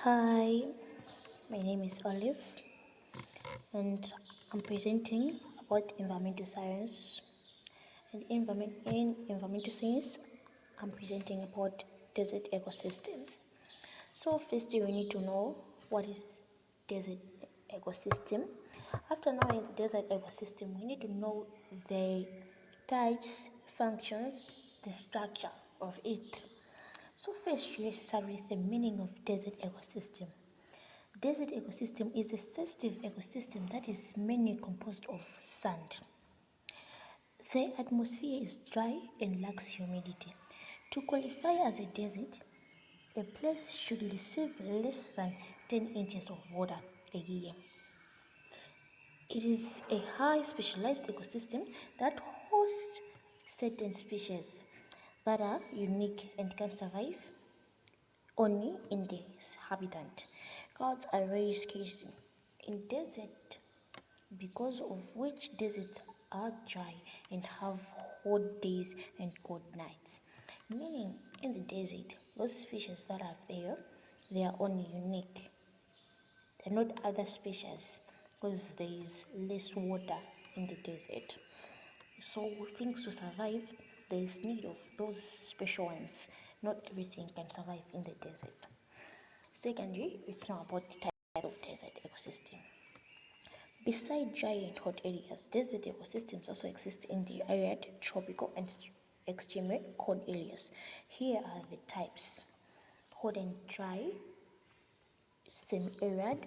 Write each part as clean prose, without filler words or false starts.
Hi, my name is Olive and I'm presenting about environmental science. And in environmental science, I'm presenting about desert ecosystems. So first we need to know what is desert ecosystem. After knowing the desert ecosystem, we need to know the types, functions, the structure of it. So first let's start with the meaning of desert ecosystem. Desert ecosystem is a sensitive ecosystem that is mainly composed of sand. The atmosphere is dry and lacks humidity. To qualify as a desert, a place should receive less than 10 inches of water a year. It is a high specialized ecosystem that hosts certain species that are unique and can survive only in this habitat. Clouds are very scarce in desert because of which deserts are dry and have hot days and cold nights. Meaning in the desert, those species that are there, they are only unique. They're not other species because there is less water in the desert. So things to survive, there is need of those special ones. Not everything can survive in the desert. Secondly, it's now about the type of desert ecosystem. Beside dry and hot areas, desert ecosystems also exist in the arid, tropical, and extremely cold areas. Here are the types: hot and dry, semi-arid,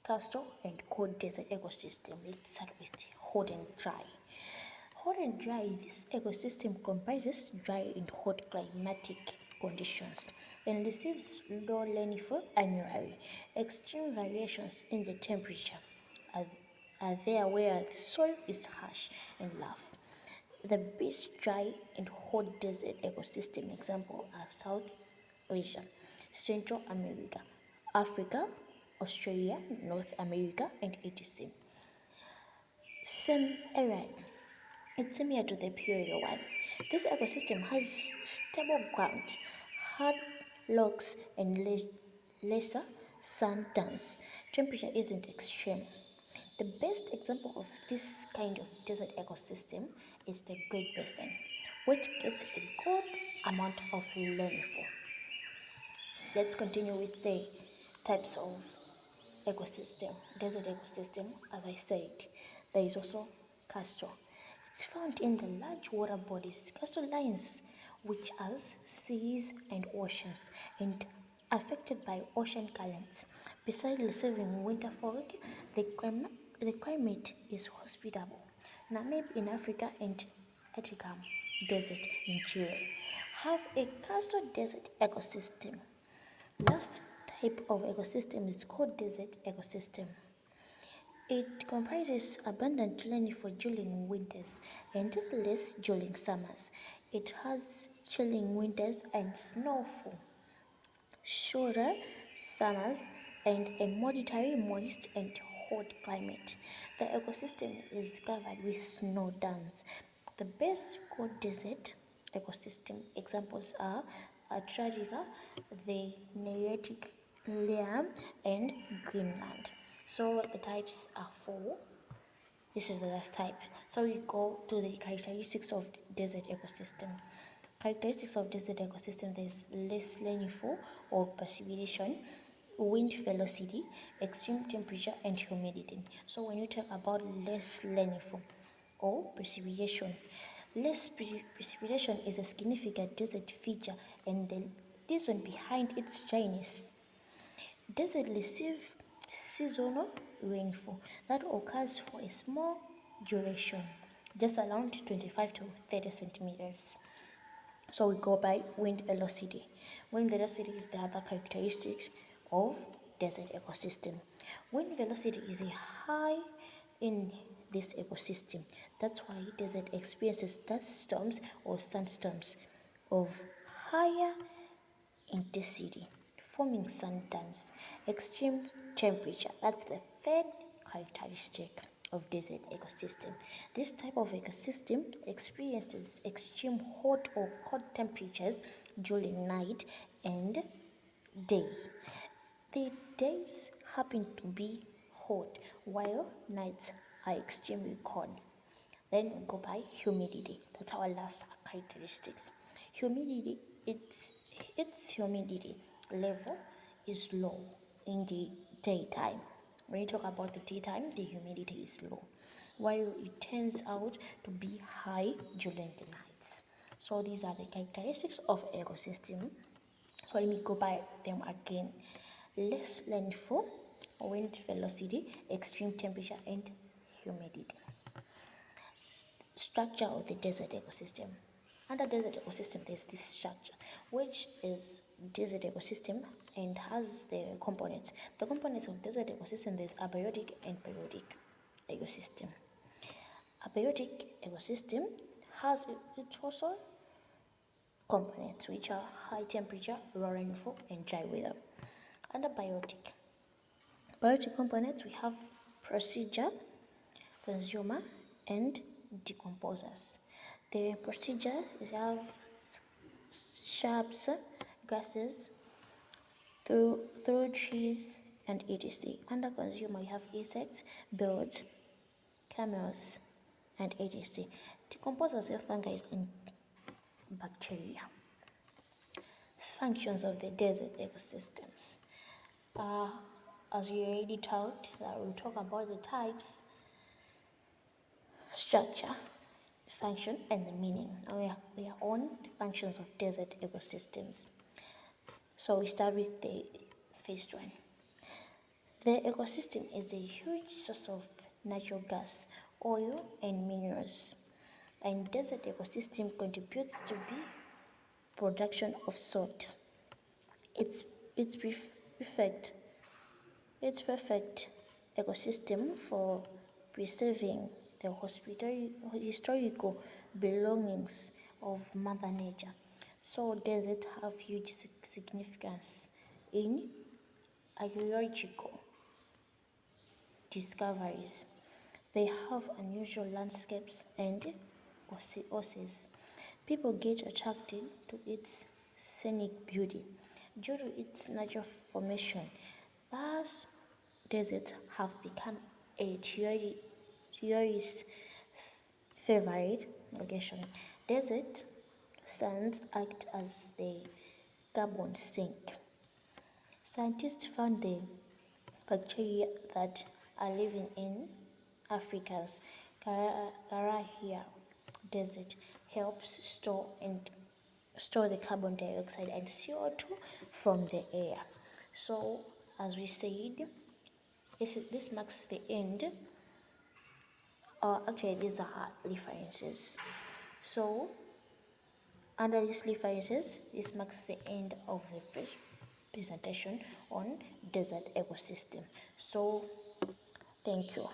coastal, and cold desert ecosystem. Let's start with hot and dry. Hot and dry, this ecosystem comprises dry and hot climatic conditions and receives low rainfall annually. Extreme variations in the temperature are, are there where the soil is harsh and rough. The best dry and hot desert ecosystem example are South Asia, Central America, Africa, Australia, North America, and etc. Semi-arid. It's similar to the pure one. This ecosystem has stable ground, hard rocks, and lesser sand dunes. Temperature isn't extreme. The best example of this kind of desert ecosystem is the Great Basin, which gets a good amount of rainfall. Let's continue with the types of ecosystem, desert ecosystem. As I said, there is also coastal. It's found in the large water bodies, coastal lines, which as seas and oceans, and affected by ocean currents. Besides receiving winter fog, the climate is hospitable. Namib in Africa and Atacama Desert in Chile have a coastal desert ecosystem. Last type of ecosystem is called desert ecosystem. It comprises abundant rainfall during winters and less during summers. It has chilling winters and snowfall, shorter summers, and a moderately moist and hot climate. The ecosystem is covered with snow dunes. The best cold desert ecosystem examples are Antarctica, the Nearctic Liam, and Greenland. So the types are four. This is the last type. So we go to the characteristics of desert ecosystem. Characteristics of desert ecosystem: there is less rainfall or precipitation, wind velocity, extreme temperature, and humidity. So when you talk about less rainfall or precipitation, precipitation is a significant desert feature and the reason behind its dryness. Desert receive seasonal rainfall that occurs for a small duration, just around 25 to 30 centimeters. So we go by wind velocity. Wind velocity is the other characteristic of desert ecosystem. Wind velocity is high in this ecosystem. That's why desert experiences dust storms or sandstorms of higher intensity, forming sand dunes. Extreme temperature, that's the third characteristic of desert ecosystem. This type of ecosystem experiences extreme hot or cold temperatures during night and day. The days happen to be hot while nights are extremely cold. Then we go by humidity. That's our last characteristics. Humidity, its humidity level is low in the daytime. When you talk about the daytime, the humidity is low, while it turns out to be high during the nights. So these are the characteristics of ecosystem. So let me go by them again. Less landfall, wind velocity, extreme temperature, and humidity. Structure of the desert ecosystem. Under desert ecosystem, there's this structure, which is desert ecosystem and has the components. The components of desert ecosystem, there's abiotic and biotic ecosystem. Abiotic ecosystem has its also components, which are high temperature, low rainfall, and dry weather. Under biotic components, we have procedure, consumer, and decomposers. The procedure is have shrubs, grasses, through trees, and etc. Under consumer, you have insects, birds, camels, and etc. Decomposers have fungi and bacteria. Functions of the desert ecosystems. As we already talked, that we'll talk about the types, structure, function, and the meaning. Now we are on the functions of desert ecosystems. So we start with the first one. The ecosystem is a huge source of natural gas, oil, and minerals. And desert ecosystem contributes to the production of salt. It's perfect. It's perfect ecosystem for preserving the historical belongings of Mother Nature. So deserts have huge significance in archaeological discoveries. They have unusual landscapes and oases. People get attracted to its scenic beauty due to its natural formation. Thus, deserts have become a tourist favorite location. Desert sands act as the carbon sink. Scientists found the bacteria that are living in Africa's Karahia desert helps store the carbon dioxide and CO2 from the air. So, as we said, this marks the end, or actually these are references. So, under these references, this marks the end of the first presentation on desert ecosystem. So, thank you.